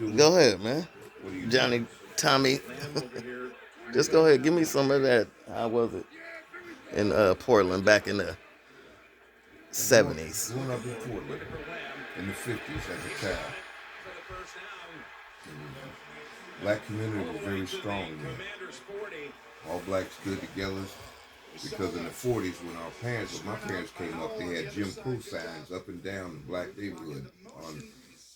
doing? Go ahead, man. What are you doing? Johnny, Tommy. Just go ahead. Give me some of that. How was it in Portland back in the '70s? Growing up in Portland in the 50s as a child, the black community was very strong then. All blacks stood together because in the 40s when my parents came up, they had Jim Crow signs up and down the black neighborhood on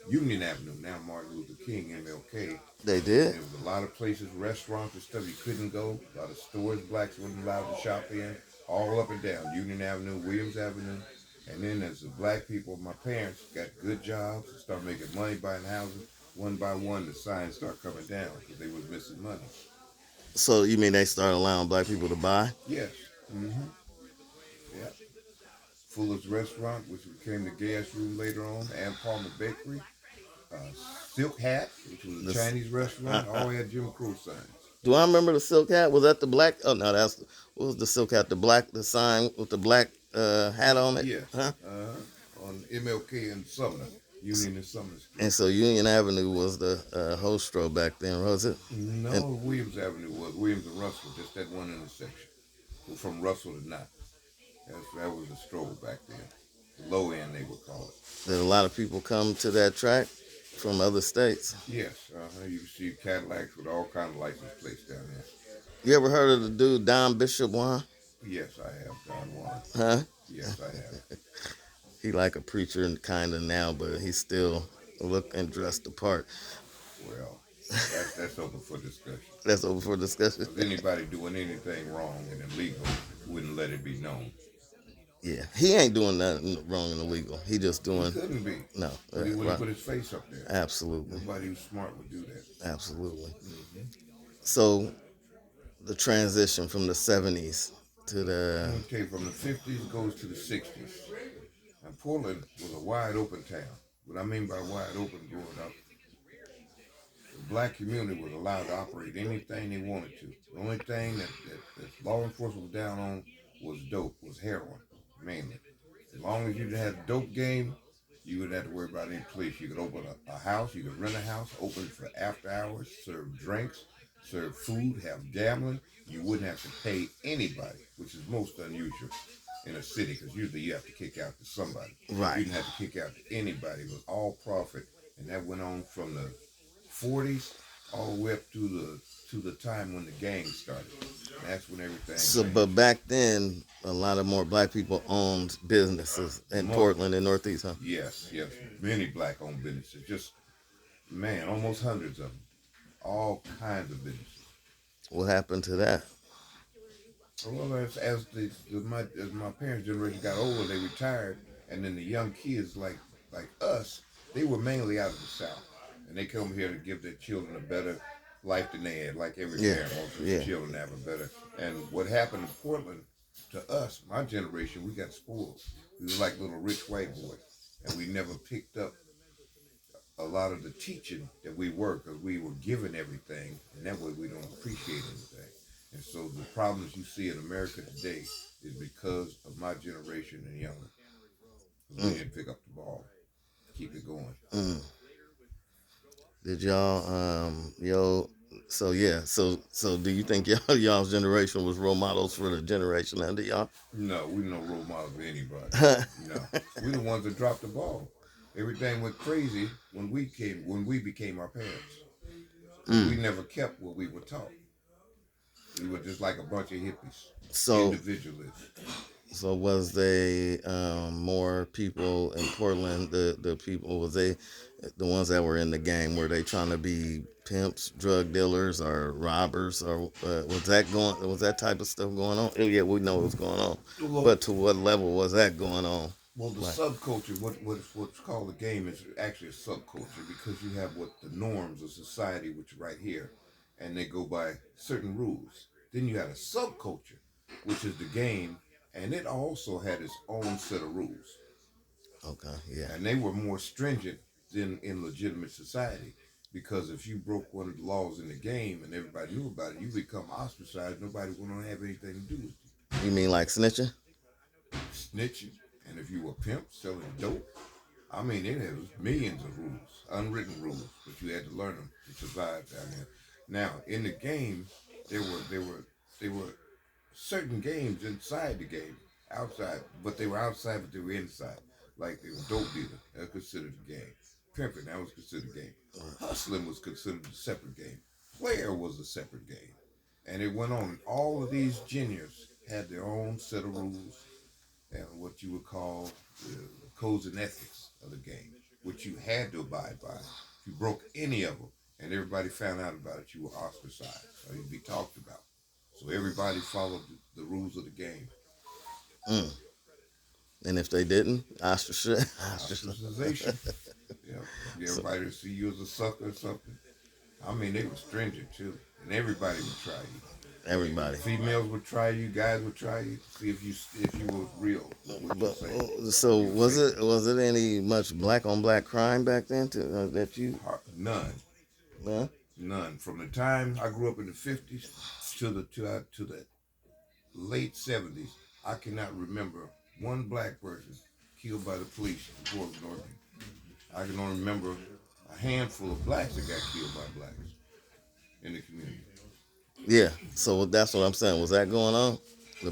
Union Avenue, now Martin Luther King, MLK. They And did. there was a lot of places, restaurants and stuff you couldn't go. A lot of stores blacks weren't allowed to shop in. All up and down Union Avenue, Williams Avenue. And then as the black people, my parents got good jobs and started making money buying houses. One by one, the signs start coming down because they was missing money. So you mean they started allowing black people to buy? Yes. Mm-hmm. Yeah. Fuller's Restaurant, which became the gas room later on, and Palmer Bakery. Uh, Silk Hat, which was a This, Chinese restaurant, all had Jim Crow signs. do I remember the silk hat? Was that the black? Oh no, that's what was the silk hat? The sign with the black hat on it, Yes. huh? On MLK and Sumner, Union and Sumner Street. And so Union Avenue was the Hostro back then, was it? No, And Williams Avenue was Williams and Russell, just that one intersection. From Russell to Knott. That was the stroll back then. The low end, they would call it. did a lot of people come to that track from other states? Yes, you can see Cadillacs with all kind of license plates down there. You ever heard of the dude Don Bishop Juan? Yes, I have, Don Juan. Huh? Yes, I have. He like a preacher kind of now, but he still look and dress the part. Well, that's open for discussion. That's over for discussion. If anybody doing anything wrong and illegal, wouldn't let it be known. Yeah, he ain't doing nothing wrong and illegal. He just He doing couldn't be. no. But he wouldn't Right. put his face up there. Absolutely, Nobody who's smart would do that. absolutely. So the transition from the '70s to I'm the going to tell you, from the 50s goes to the 60s. And Portland was a wide open town. What I mean by wide open growing up, the black community was allowed to operate anything they wanted to. The only thing that law enforcement was down on was dope, was heroin, mainly. As long as you didn't have dope game, you wouldn't have to worry about any police. You could open a house, you could rent a house, open for after hours, serve drinks, serve food, have gambling. You wouldn't have to pay anybody, which is most unusual in a city because usually you have to kick out to somebody. right. You didn't have to kick out to anybody. It was all profit, and that went on from the 40s all the way up to the time when the gangs started. That's when everything So, changed. but back then, a lot of more black people owned businesses in Portland and Northeast, huh? Yes, many black-owned businesses. Just man, almost hundreds of them. All kinds of businesses. What happened to that? Well, as my parents' generation got older, they retired, and then the young kids like us, they were mainly out of the South, and they come here to give their children a better life than they had. Like every Yeah, parent wants yeah. their children to have a better. And what happened in Portland to us, my generation, we got spoiled. We were like little rich white boys, and we never picked up a lot of the teaching that we were because we were given everything, and that way we don't appreciate anything. And so the problems you see in America today is because of my generation and younger. We didn't pick up the ball, keep it going. Mm. Did y'all so yeah, so do you think y'all's generation was role models for the generation under y'all? No, we no role model for anybody. No, we the ones that dropped the ball. Everything went crazy when we became our parents. We never kept what we were taught. We were just like a bunch of hippies, So individualists. so was they more people in Portland, the people, was they the ones that were in the gang, were they trying to be pimps, drug dealers, or robbers, or was that type of stuff going on? Oh, yeah, we know what's going on, Well, but to what level was that going on? the Like, subculture, what's called the game, is actually a subculture because you have what the norms of society, which are right here, and they go by certain rules. Then you had a subculture, which is the game, and it also had its own set of rules, okay, yeah, and they were more stringent than in legitimate society. Because if you broke one of the laws in the game and everybody knew about it, you become ostracized. Nobody would want to have anything to do with you mean like snitching? you. Snitching, and if you were a pimp selling dope, I mean, it has millions of rules, unwritten rules, but you had to learn them to survive down there. Now, in the game, there were certain games inside the game, outside, but they were outside, but they were inside. Like they were dope dealer, that was considered a game. Pimping, that was considered a game. Hustling was considered a separate game. Player was a separate game. And it went on. All of these juniors had their own set of rules and what you would call the codes and ethics of the game, which you had to abide by. If you broke any of them and everybody found out about it, you were ostracized or you'd be talked about. So everybody followed the rules of the game. Mm. And if they didn't, Ostracization. Yeah. So, Everybody would see you as a sucker or something. I mean, they were stringent too. And everybody would try you. everybody. Females would try you, guys would try you to see if you were real. What you But say. so was it any much black on black crime back then that you? None. Huh? None. From the time I grew up in the 50s to the late 70s, I cannot remember one black person killed by the police in Portland, Oregon. I can only remember a handful of blacks that got killed by blacks in the community. Yeah. So that's what I'm saying. Was that going on? The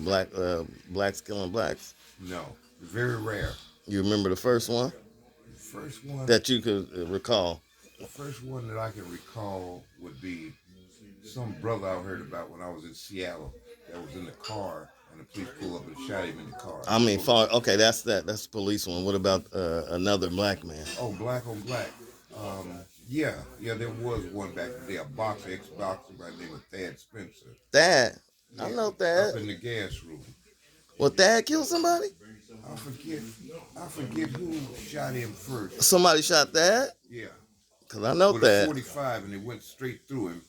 blacks killing blacks. No, very rare. You remember the first one The first one, that you could recall? the first one that I can recall would be some brother I heard about when I was in Seattle that was in the car and the police pulled up and shot him in the car. I mean, okay, that's the police one. What about another black man? Oh, black on black. Yeah, there was one back in the day, a boxer, ex-boxer by the name of Thad Spencer. Thad, I Yeah, know up Thad. in the gas room. Well, Thad killed somebody. I forget who shot him first. Somebody shot Thad. Yeah, Cause I know with a Thad. 45, and it went straight through him.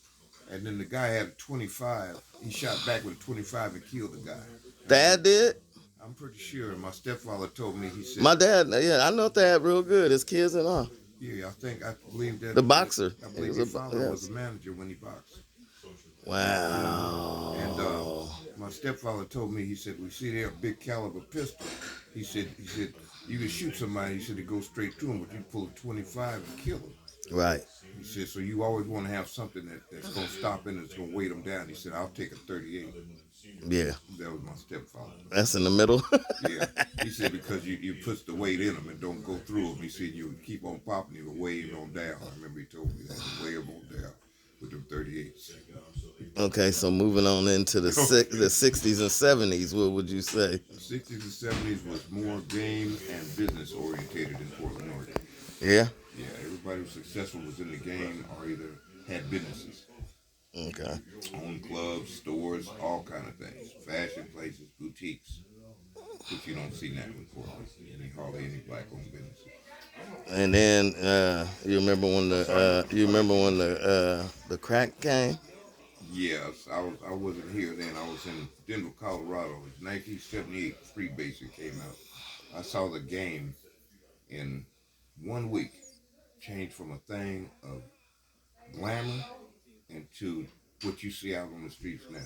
And then the guy had a 25. He shot back with a 25 and killed the guy. Thad did. I'm pretty sure. My stepfather told me. He said, My dad, yeah, I know Thad real good. His kids and all. "Yeah, I believe that The boxer. I He believe was his father yes. was a manager when he boxed." Wow. And my stepfather told me, he said, "We see there a big caliber pistol." He said, "You can shoot somebody." He said, "It goes straight through him, but you pull a 25 and kill him." Right. He said, "So you always want to have something that's going to stop him, that's going to weight him down." He said, "I'll take a 38. Yeah. That was my stepfather. That's in the middle. Yeah. He said, because you put the weight in him and don't go through him. He said, you would keep on popping, you would weigh him on down. I remember he told me that. You weigh him on down with them 38s. Okay, so moving on into the 60s and 70s, what would you say? The 60s and 70s was more game and business orientated in Portland, Oregon. Yeah. Yeah, everybody who was successful was in the game or either had businesses. Okay. Owned clubs, stores, all kind of things. Fashion places, boutiques, which you don't see now in Portland. Hardly any black-owned businesses. And then you remember when the crack came? Yes, I wasn't here then. I was in Denver, Colorado. It was 1978. Free Basic came out. I saw the game in 1 week change from a thing of glamour into what you see out on the streets now.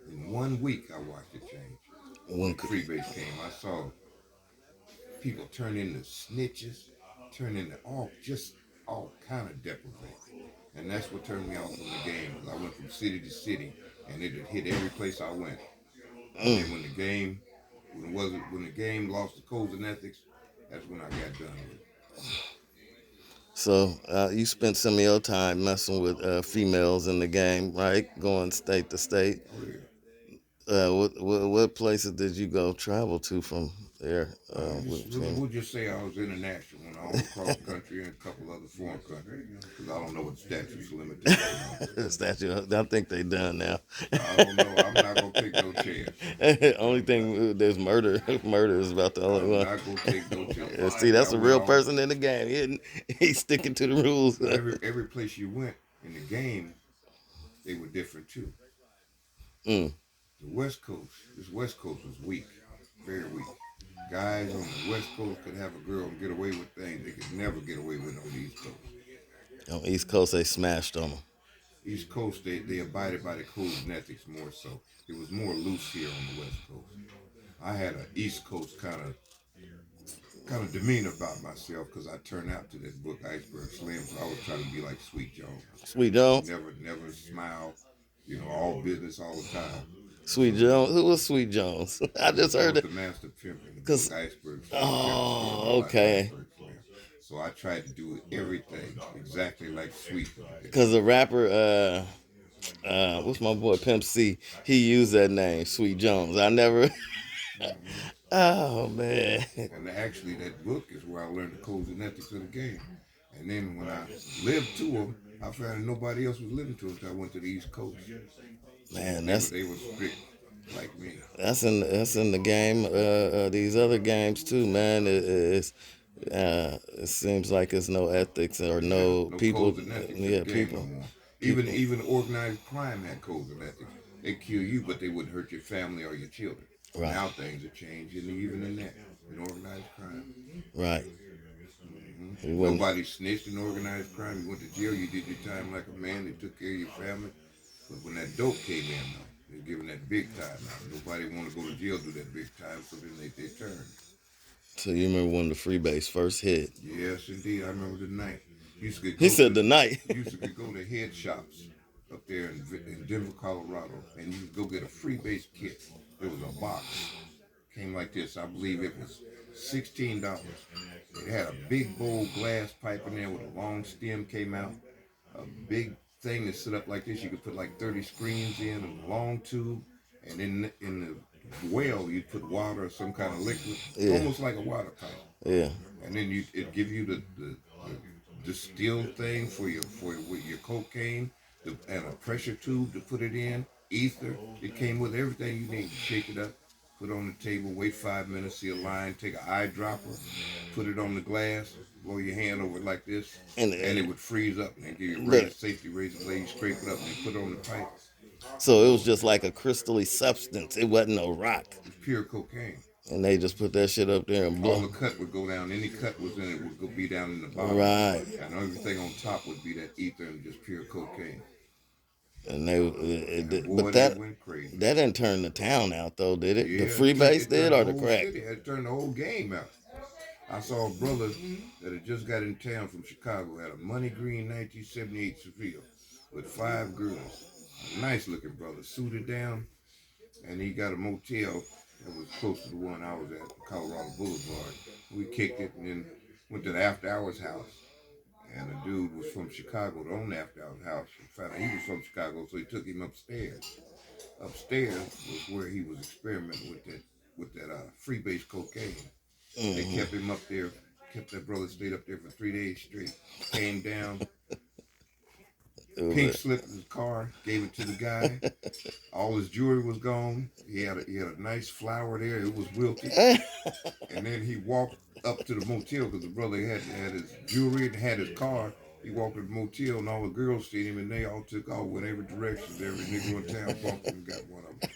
In 1 week, I watched it change. When Free Base came, I saw people turn into snitches, turn into all kind of deprivation. And that's what turned me off from the game. Because I went from city to city, and it had hit every place I went. And when the game lost the codes and ethics, that's when I got done with it. So you spent some of your time messing with females in the game, right? Going state to state. Oh, yeah. What places did you go travel to from there? We'll just say I was international and all across the country and a couple other foreign countries. Because I don't know what statutes limit to. Statute, I think they done now. I don't know. I'm not going to take no chance. Only thing, there's murder. Murder is about the only one. I'm not going to take no chance. See, that's a real person in the game. He's sticking to the rules. Every place you went in the game, they were different too. Mm. The West Coast, this West Coast was weak, very weak. Guys on the West Coast could have a girl and get away with things they could never get away with on the East Coast. On East Coast, they smashed on them. East Coast, they abided by the codes and ethics more so. It was more loose here on the West Coast. I had an East Coast kind of kind of demeanor about myself because I turned out to that book Iceberg Slim. So I was trying to be like Sweet Jones. Sweet Jones. Never smile. You know, all business all the time. Sweet Jones. Who was Sweet Jones? I just I heard was it. the master pimp in the Cause book Iceberg Slim. oh, okay. So I tried to do everything exactly like Sweet. Cause the rapper, what's my boy Pimp C? He used that name, Sweet Jones. I never. Oh man. And actually, that book is where I learned the codes and ethics of the game. And then when I lived to them, I found that nobody else was living to them until I went to the East Coast. Man, They were strict like me. that's in the game. These other games too, man. It seems like it's no ethics or no No people. codes and ethics Yeah, in the game people. no more. People. Even organized crime had codes and ethics. They kill you, but they wouldn't hurt your family or your children. Right. Now things are changing, even in that, in organized crime. Right. Nobody snitched in organized crime. You went to jail, you did your time like a man, they took care of your family. But when that dope came in, though, they're giving that big time now. Nobody want to go to jail, do that big time, so then they turn. So you remember when the freebase first hit? Yes, indeed. I remember the night. He said the night. You used to go to head shops up there in Denver, Colorado, and you could go get a freebase kit. There was a box. Came like this. I believe it was $16. It had a big bowl glass pipe in there with a long stem came out. A big thing that set up like this. You could put like 30 screens in, a long tube, and in the well you'd put water or some kind of liquid, almost like a water pipe. Yeah. And then it'd give you the distilled thing for your cocaine, and a pressure tube to put it in, ether. It came with everything you need. Shake it up, put it on the table, wait 5 minutes, see a line, take an eyedropper, put it on the glass, blow your hand over it like this, and it would freeze up, and then give you a safety razor blade, you scrape it up, and put it on the pipe. So it was just like a crystally substance. It wasn't no rock. It's pure cocaine. And they just put that shit up there and blow. All the cut would go down. Any cut was in it would go be down in the bottom. Right. And everything on top would be that ether and just pure cocaine. And Boy, that went crazy. That didn't turn the town out though, did it? Yeah, The freebase did, or the crack? It turned the whole game out. I saw a brother that had just got in town from Chicago, had a money green 1978 Seville with 5 girls. A nice looking brother, suited down, and he got a motel that was close to the one I was at, Colorado Boulevard. We kicked it and then went to the after hours house. And the dude was from Chicago to own the after hours house. We found out he was from Chicago, so he took him upstairs. Upstairs was where he was experimenting with that freebase cocaine. They kept him up there, kept that brother stayed up there for 3 days straight. Came down, pink slipped his car, gave it to the guy. All his jewelry was gone. He had a nice flower there. It was wilted. And then he walked up to the motel because the brother had his jewelry and had his car. He walked to the motel and all the girls seen him and they all took off in every direction. Every nigga in town bumped him and got one of them.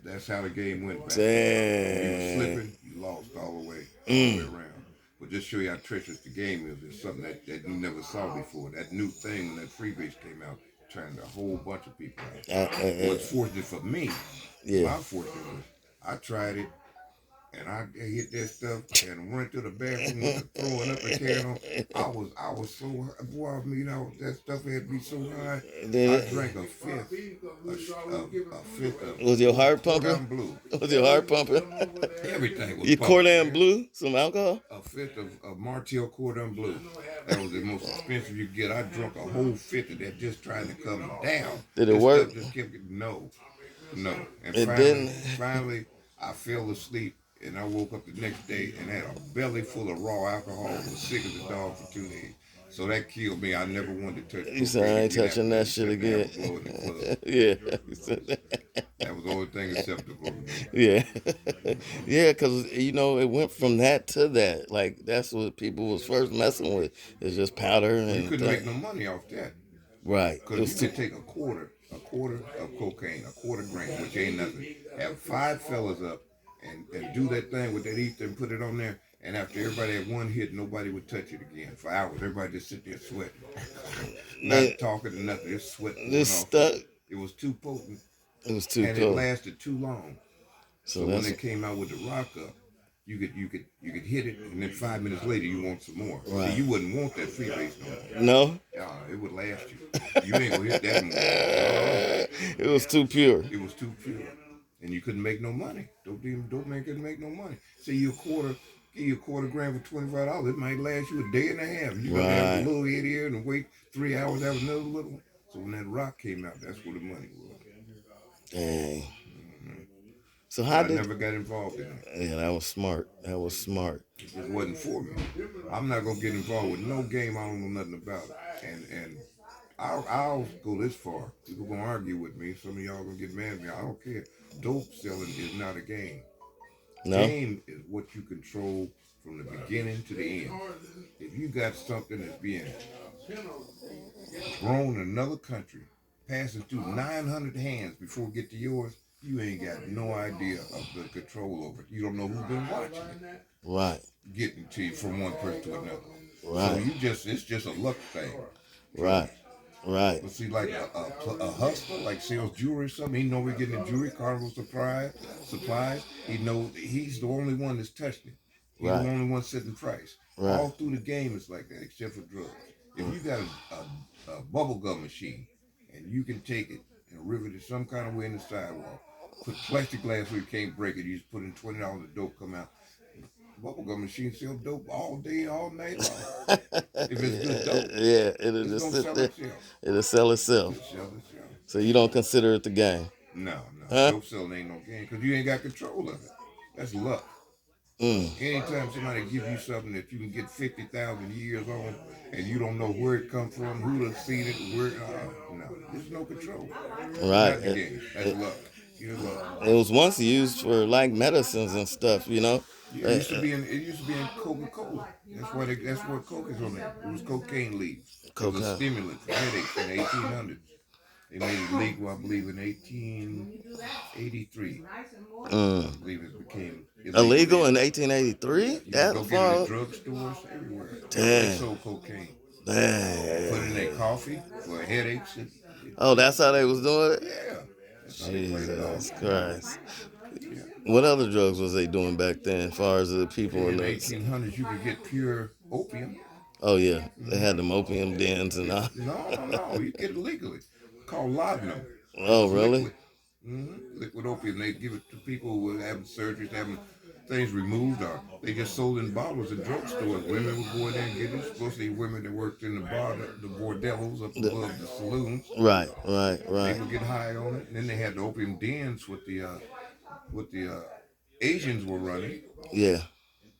That's how the game went back. Damn. You were slipping, you lost all the way around. But just show you how treacherous the game is. It's something that you never saw before. That new thing when that freebase came out, turned a whole bunch of people out. What's fortunate for me, my fortune was I tried it, and I hit that stuff and went to the bathroom with the throwing up and tearing on. I was so boy. I mean, that stuff had me so high. I drank a fifth of. Was your heart pumping? Cordon Bleu. Was your heart pumping? Everything was. You Cordon Bleu? Some alcohol? A fifth of Martell Cordon Bleu. That was the most expensive you get. I drunk a whole fifth of that just trying to come down. Did it work? Just kept no. And It finally, I fell asleep. And I woke up the next day and had a belly full of raw alcohol. I was sick as a dog for 2 days. So that killed me. I never wanted to touch it. You said I ain't touching that shit again. Yeah. That was the only thing acceptable. Yeah. Yeah, because, it went from that to that. Like, that's what people was first messing with. It's just powder. And you couldn't make no money off that. Right. Because you could take a quarter of cocaine, a quarter gram, which ain't nothing. Have 5 fellas up. And do that thing with that ether and put it on there. And after everybody had one hit, nobody would touch it again for hours. Everybody just sit there sweating. Not talking or nothing, just sweating. This stuff. It was too potent. It was too and cold. It lasted too long. So when they came out with the rock up, you could hit it, and then 5 minutes later you want some more. Right. See, you wouldn't want that freebase no more. No, It would last you. You ain't gonna hit that more. it was too pure. It was too pure, and you couldn't make no money. Dope man couldn't make no money. Say you give you a quarter gram for $25. It might last you a day and a half. You gotta have a little hit here and wait 3 hours to have another little one. So when that rock came out, that's where the money was. Dang. Mm-hmm. So how I did? never got involved in it. Yeah, that was smart. That was smart. It just wasn't for me. I'm not gonna get involved with no game I don't know nothing about. And I'll go this far. People gonna argue with me. Some of y'all gonna get mad at me. I don't care. Dope selling is not a game. No. Game is what you control from the beginning to the end. If you got something that's being grown in another country, passing through 900 hands before it get to yours, you ain't got no idea of the control over it. You don't know who's been watching it. Right. Getting to you from one person to another. Right. So it's just a luck thing. Right. Right. But see, like a hustler, like sells jewelry or something, he know we're getting the jewelry, Carnival supplies. He know he's the only one that's touching it. He's Right. the only one setting price. Right. All through the game, it's like that, except for drugs. If you got a bubble gum machine and you can take it and rivet it some kind of way in the sidewalk, put plexiglass where you can't break it, you just put in $20 of dope come out. Bubblegum machine sell dope all day, all night long. If it's good dope, Yeah, it'll it's just gonna sit sell there. itself. It'll sell itself. It'll sell itself. So you don't consider it the game? No. Huh? Dope selling ain't no game because you ain't got control of it. That's luck. Mm. Anytime somebody give you something that you can get 50,000 years on, and you don't know where it come from, who done seen it, where no, there's no control. Right. Not the game. That's luck. You're luck. It was once used for like medicines and stuff, you know. Yeah, it used to be in Coca-Cola. That's what Coke is on there. It was cocaine leaves. It was a stimulant for headaches in the 1800s. They made it legal, I believe, in 1883. I believe it became illegal in 1883. You That go far? get it in drugstores everywhere. Damn. They sold cocaine. Dang. Put it in their coffee for headaches. Oh, that's how they was doing it? Yeah. Jesus Christ. Yeah. What other drugs was they doing back then as far as the people In the the 1800s, you could get pure opium. Oh yeah, they had them opium dens and all. No. You get it legally. Called laudanum. Oh really? Liquid. Liquid opium. They give it to people who were having surgeries, having things removed, or they just sold in bottles in drugstores. Women would go in there and get it. Especially women that worked in the bar, the bordellos up above the saloons. Right. They would get high on it. And then they had the opium dens with the Asians were running. Yeah.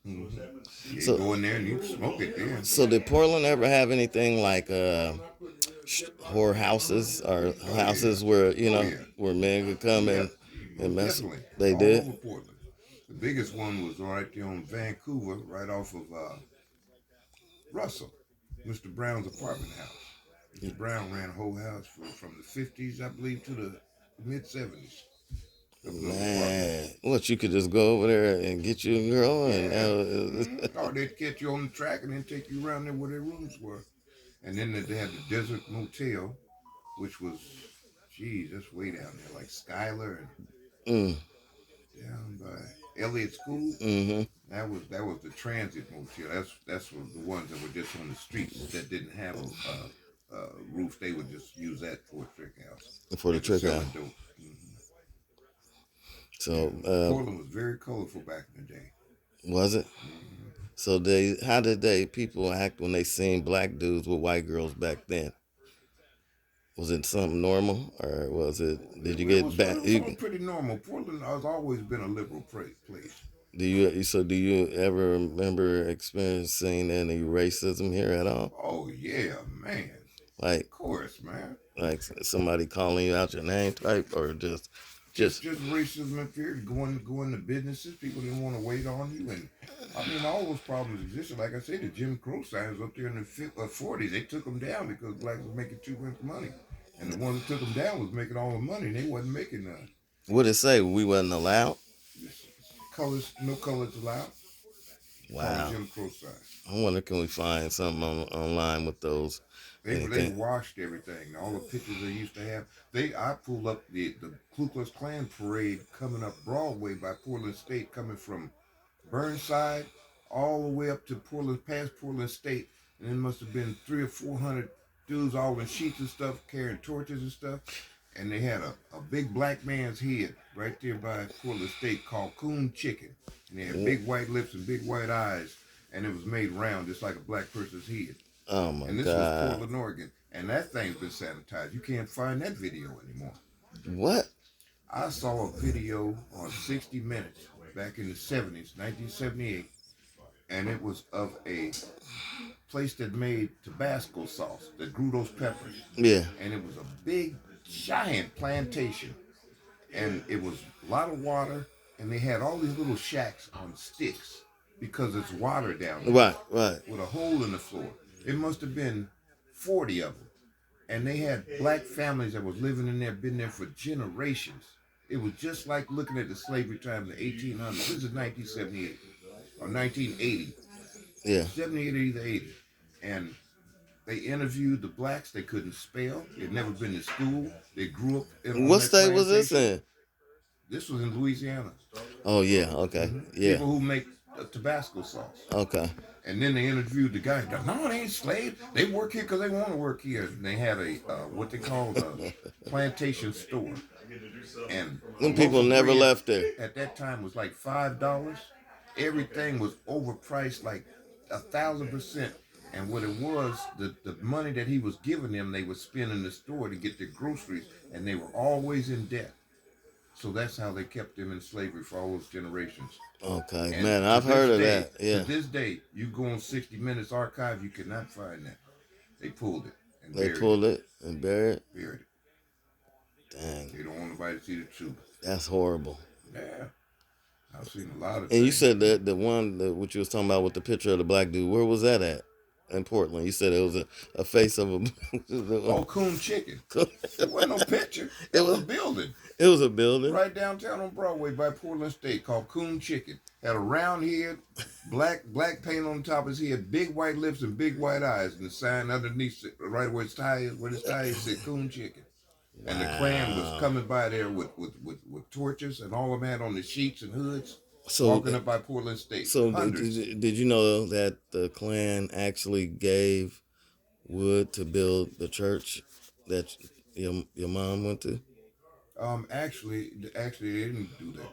Mm-hmm. You go in there and you smoke it there. So did Portland ever have anything like whore houses or houses where where men could come and mess? Definitely. They all did. Over Portland. The biggest one was right there on Vancouver, right off of Russell, Mr. Brown's apartment house. Mr. Brown ran a whole house from the 50s, I believe, to the mid 70s. Man, what, you could just go over there and get you a girl and or they'd catch you on the track and then take you around there where their rooms were. And then they had the Desert Motel, which was, that's way down there, like Skylar and down by Elliott School. Mm-hmm. That was the Transit Motel. That's the ones that were just on the streets that didn't have a roof. They would just use that for a trick house. For the trick house. So Portland was very colorful back in the day. Was it? Mm-hmm. So how did people act when they seen black dudes with white girls back then? Was it something normal, or was it? Did you get back? It was pretty normal. Portland has always been a liberal place. Do you ever remember experiencing any racism here at all? Oh yeah, man. Like, of course, man. Like somebody calling you out your name type, or just racism and fear. Going to businesses, people didn't want to wait on you, and I mean all those problems existed. Like I said, the Jim Crow signs up there in the 40s, they took them down because blacks was making too much money, and the one that took them down was making all the money, and they wasn't making none. What did it say? We wasn't allowed. No colors allowed. Wow. Jim Crow signs. I wonder, can we find something online with those? They washed everything. All the pictures they used to have. I pulled up the Ku Klux Klan parade coming up Broadway by Portland State, coming from Burnside, all the way up to Portland, past Portland State, and it must have been 300 or 400 dudes all in sheets and stuff, carrying torches and stuff. And they had a big black man's head right there by Portland State called coon chicken. And they had big white lips and big white eyes, and it was made round just like a black person's head. Oh my And this was God. Portland, Oregon. And that thing's been sanitized. You can't find that video anymore. What? I saw a video on 60 Minutes back in the 70s, 1978, and it was of a place that made Tabasco sauce, that grew those peppers. Yeah. And it was a big, giant plantation. And it was a lot of water, and they had all these little shacks on sticks because it's water down there. Right. With a hole in the floor. It must have been 40 of them. And they had black families that was living in there, been there for generations. It was just like looking at the slavery time in the 1800s. This is 1978 or 1980. Yeah. 78 or either 80. And they interviewed the blacks. They couldn't spell. They'd never been to school. They grew up in. What state was this in? This was in Louisiana. Oh yeah. Okay. Yeah. People who make Tabasco sauce. Okay. And then they interviewed the guy. No, they ain't slaves. They work here because they want to work here. And they had a what they called a plantation store. And Them people never left there. At that time was like $5. Everything was overpriced like 1,000%. And what it was, the money that he was giving them, they would spend in the store to get their groceries, and they were always in debt. So that's how they kept them in slavery for all those generations. Okay, And man, I've heard of that. Yeah. To this day, you go on 60 Minutes archive, you cannot find that. They pulled it. And They pulled it and buried it. Buried it. Dang. They don't want nobody to see the truth. That's horrible. Yeah. I've seen a lot of And things. you said that the one that what you was talking about with the picture of the black dude, where was that at? In Portland. You said it was a face of a Oh, coon chicken. It wasn't no picture. It was a building. It was a building. Right downtown on Broadway by Portland State called Coon Chicken. Had a round head, black paint on top of his head, big white lips and big white eyes, and the sign underneath right where his tie is, said Coon Chicken. Wow. And the Klan was coming by there with torches, and all of them had on the sheets and hoods, walking up by Portland State. So did you know that the Klan actually gave wood to build the church that your mom went to? Actually, they didn't do that.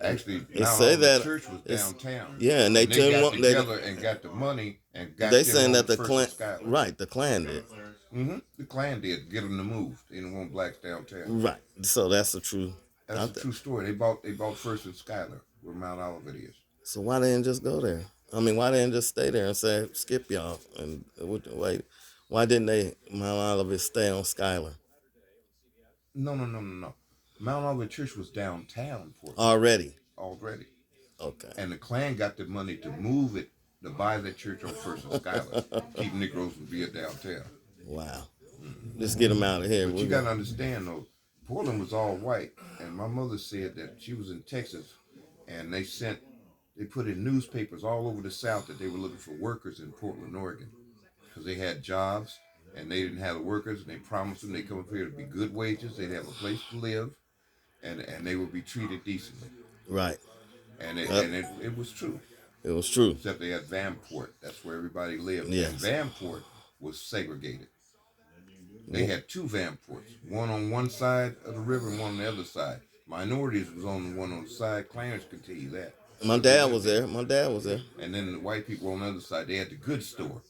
Actually, they say that the church was downtown. Yeah, and they got together and got the money and got. They saying that the Klan, right? The Klan did. Mm-hmm. The Klan did get them to move. They didn't want blacks downtown. Right. So that's the true. That's a true story. They bought First and Schuyler, where Mount Olivet is. So why didn't just go there? I mean, why didn't just stay there and say skip y'all and wait? Why didn't they Mount Olivet stay on Schuyler? No. Mount Olivet Church was downtown already. Okay. And the Klan got the money to move it to buy that church on First and Schuyler, keep Negroes from being downtown. Wow. Mm-hmm. Just get them out of here. But you got to understand though, Portland was all white, and my mother said that she was in Texas, and they put in newspapers all over the South that they were looking for workers in Portland, Oregon, because they had jobs and they didn't have the workers, and they promised them they'd come up here to be good wages, they'd have a place to live, and they would be treated decently. Right. And it was true. It was true. Except they had Vanport. That's where everybody lived. Yes. And Vanport was segregated. They had two Vanports, one on one side of the river and one on the other side. Minorities was on the one on the side. Clarence could tell you that. My dad was there. And then the white people on the other side, they had the good store.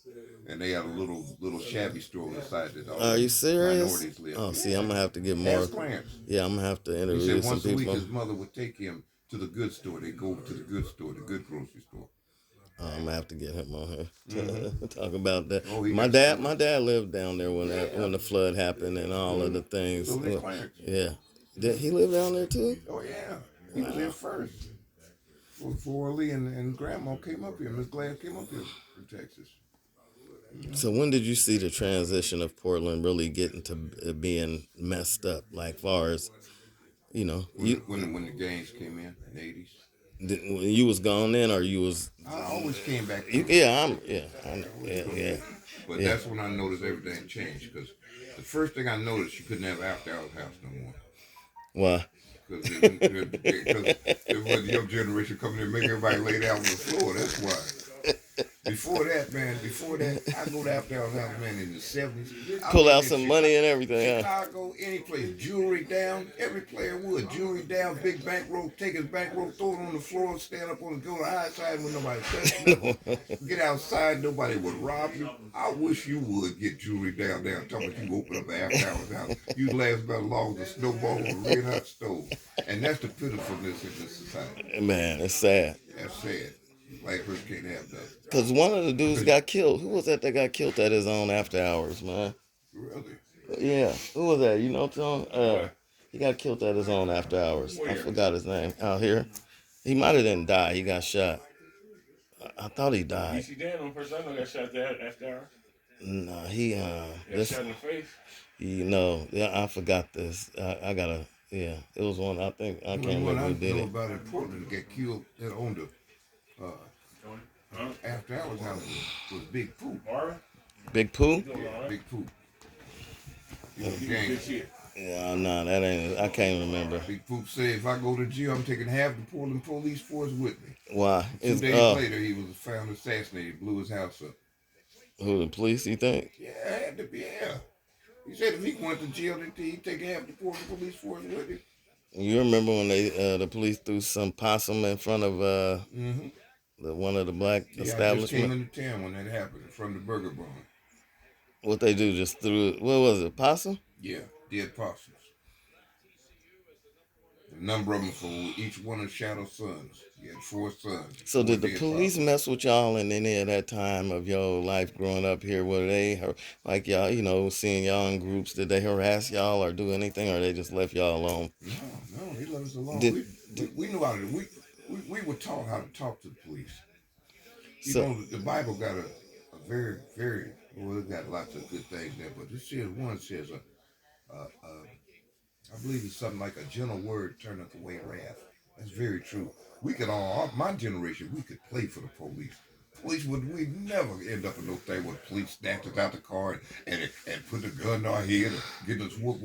And they had a little shabby store on the side that all Are you serious? minorities lived. Oh, see, I'm going to have to get more. Ask Clarence. Yeah, I'm going to have to interview he said some once people. a week his mother would take him to the good store. They'd go to the good store, the good grocery store. I'm gonna have to get him on here to talk about that. Oh, my dad lived down there when the flood happened and all of the things. So yeah, did he live down there too? Oh yeah, he was there first. Before Lee and Grandma came up here, Miss Glad came up here from Texas. So when did you see the transition of Portland really getting to being messed up? Like far as when the gangs came in the 80s. You was gone then, or you was? I always came back. I know. But that's when I noticed everything changed. Because the first thing I noticed, you couldn't have after hours house no more. Why? because it was your generation coming in and make everybody lay down on the floor. That's why. Before that, I go to After Hours House, man, in the 70s. I Pull mean, out in some money and everything, huh? Chicago, any place, jewelry down, every player would. Jewelry down, big bankroll, take his bankroll, throw it on the floor, stand up on the go to outside when nobody touched nothing. Get outside, nobody would rob you. I wish you would get jewelry down, talking about you open up an After Hours House. You last about as long as a snowball with a red hot stove. And that's the pitifulness in this society. Man, it's sad. That's sad. Black person can't have nothing. Because one of the dudes got killed. Who was that got killed at his own After Hours, man? Really? Yeah. Who was that? You know, Tom? He got killed at his own After Hours. I forgot his name. Out here. He might have didn't die. He got shot. I thought he died. DC Dan on first I know got shot there After Hours. Nah, he Got shot in the face. yeah, I forgot this. I gotta, yeah, it was one. I think I can't remember who did I know it. about in Portland that got killed that on the After Hours House was Big Poop. Marvin? Big Pooh? Big Poop. You know, He was gang. good shit. Yeah, nah, that ain't. I can't remember. Big Poop said if I go to jail, I'm taking half the Portland police force with me. Why? 2 days later, he was found assassinated, blew his house up. Who, the police? You think? Yeah, it had to be. Yeah. He said if he went to jail, he'd take half the Portland police force with him. You remember when the police threw some possum in front of Mm-hmm. one of the black Yeah, I just establishment? came into town when that happened from the Burger Barn. What they do? Just threw it. What was it? Possum? Yeah, dead possums. A number of them for each one of Shadow's sons. He had 4 sons. So 4 did the dead police possums. mess with y'all in any of that time of your life growing up here? Were they like y'all, seeing y'all in groups? Did they harass y'all or do anything, or they just left y'all alone? No, they left us alone. Did- we knew how to. We were taught how to talk to the police. You So- know, the Bible got a very, very, well, it got lots of good things there, but this says I believe it's something like a gentle word turneth away wrath. That's very true. We could all, my generation, we could play for the police. We'd never end up in no thing where the police snatched us out the car and put the gun in our head and get us whooped.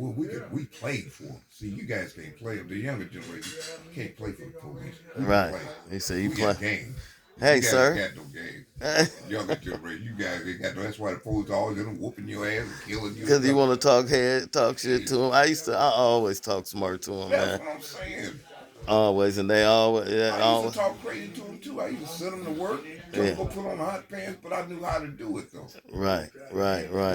We played for them. See, you guys can't play. The younger generation can't play for the police. We Right. play. He said you We play. got game. Hey, you guys sir. ain't got no game. Younger generation, you guys ain't got no. That's why the police always end up whooping your ass and killing you. Because you want to talk shit to him. I always talk smart to him, That's man. what I'm saying. Always, and they always, yeah, I used always. to talk crazy to them too. I used to send them to work, tell them to go put on hot pants, but I knew how to do it though. Right.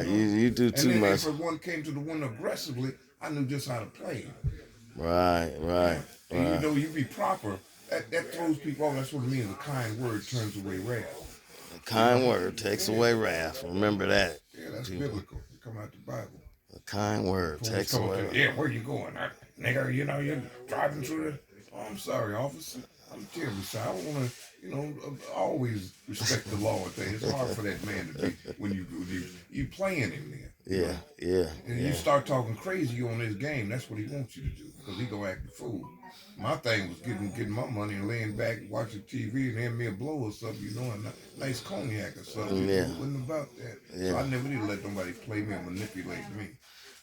You do And too then much. if one came to the one aggressively, I knew just how to play. Right. And you know, you be proper. That throws people off. That's what it means. A kind word turns away wrath. A kind word takes away wrath. Remember that. Yeah, that's biblical. It come out the Bible. A kind word Police takes come up away to, wrath. yeah, where you going? Nigga, you know, you're driving through the... Oh, I'm sorry, officer. I'm terribly sorry. I don't want to, always respect the law and things. It's hard for that man to be when you playing him then. Yeah. And you start talking crazy on his game, that's what he wants you to do, because he gonna act the fool. My thing was getting my money and laying back watching TV and hand me a blow or something, and a nice cognac or something. Yeah. It wasn't about that. Yeah. So I never did let nobody play me or manipulate me.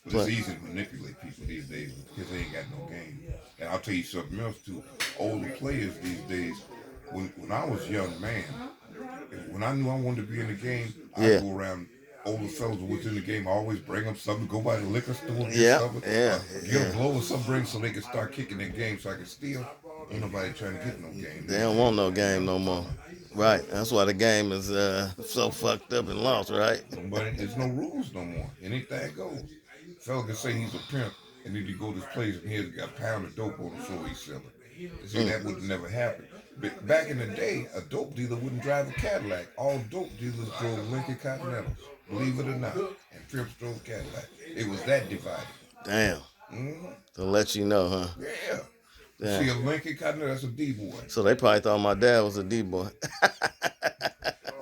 But it's easy to manipulate people these days because they ain't got no game. And I'll tell you something else too. Older players these days, when I was a young man, when I knew I wanted to be in the game, I'd go around older fellas who was in the game. I always bring them something, go by the liquor store, get something, get a blow or something, bring so they can start kicking their game so I can steal. Ain't nobody trying to get no game. They don't want no game no more. Right. That's why the game is so fucked up and lost, right? But there's no rules no more. Anything goes. Fella can say he's a pimp and then you go to this place and he's got a pound of dope on the floor he's selling. See, that would never happen. But back in the day, a dope dealer wouldn't drive a Cadillac. All dope dealers drove Lincoln Continentals, believe it or not. And pimps drove Cadillac. It was that divided. Damn. Mm-hmm. To let you know, huh? Yeah. Damn. See, a Lincoln Continental, that's a D-boy. So they probably thought my dad was a D-boy.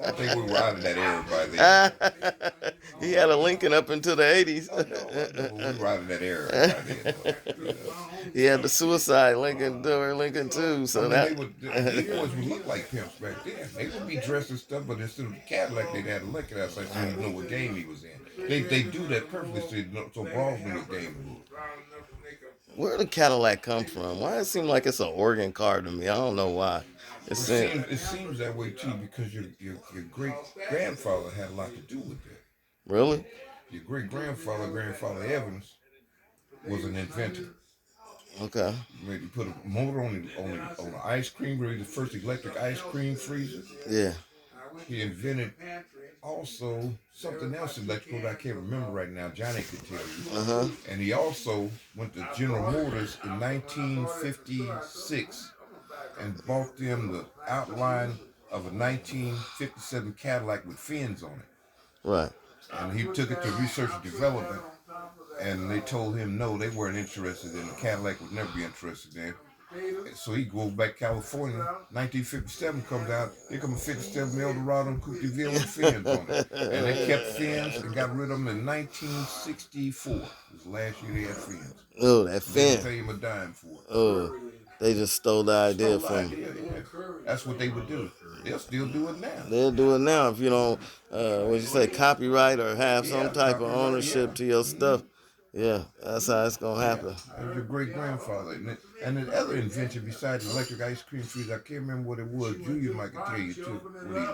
I think we were out of that era by then. He had a Lincoln up into the 80s. We were out of that era by then. He had the suicide Lincoln too. So The D-boys would look like pimps back then. They would be dressed and stuff, but instead of the Cadillac, they'd have a Lincoln outside so you know what game he was in. They do that purposely so brawls know what game he was. where did Cadillac come from? Why it seem like it's an organ car to me? I don't know why. It seems that way too because your great grandfather had a lot to do with that. Really? Your great grandfather Evans, was an inventor. Okay. He put a motor on the ice cream, really the first electric ice cream freezer. Yeah. He invented also something else electrical that I can't remember right now. Johnny could tell you. Uh-huh. And he also went to General Motors in 1956 and bought them the outline of a 1957 Cadillac with fins on it. Right. And he took it to research and development, and they told him no, they weren't interested in it. Cadillac would never be interested in it. So he goes back to California. 1957 comes out. Here comes a 57 Eldorado and Coupe de Ville with fins on it. And they kept fins and got rid of them in 1964. It was the last year they had fins. Oh, that They didn't fin. pay him a dime for it. Oh, they just stole the idea Stole the from. idea, yeah. That's what they would do. They'll still do it now. They'll do it now if you don't, what you say, copyright or have some Yeah, type of copyright, ownership yeah. to your stuff. Yeah, that's how it's gonna happen. That was your great grandfather. And the other invention besides the electric ice cream freezer, I can't remember what it was. Julia might could tell you too what he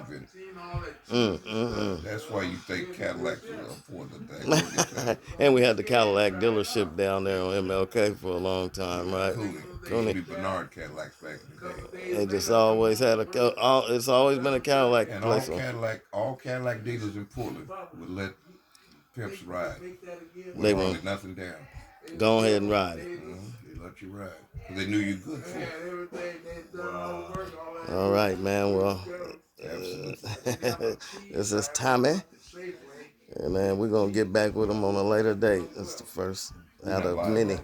invented. That's why you think Cadillacs were important thing. And we had the Cadillac dealership down there on MLK for a long time, right? They used to be Bernard Cadillacs back in the day. They just always had it's always been a Cadillac And place. all Cadillac dealers in Portland would let pimps ride. They They won't. wanted nothing down. Go ahead and ride it. They let you ride. 'Cause they knew you good for it. All right, man. Well, Absolutely. this is Tommy. And man, we're gonna get back with him on a later date. It's the first out of many.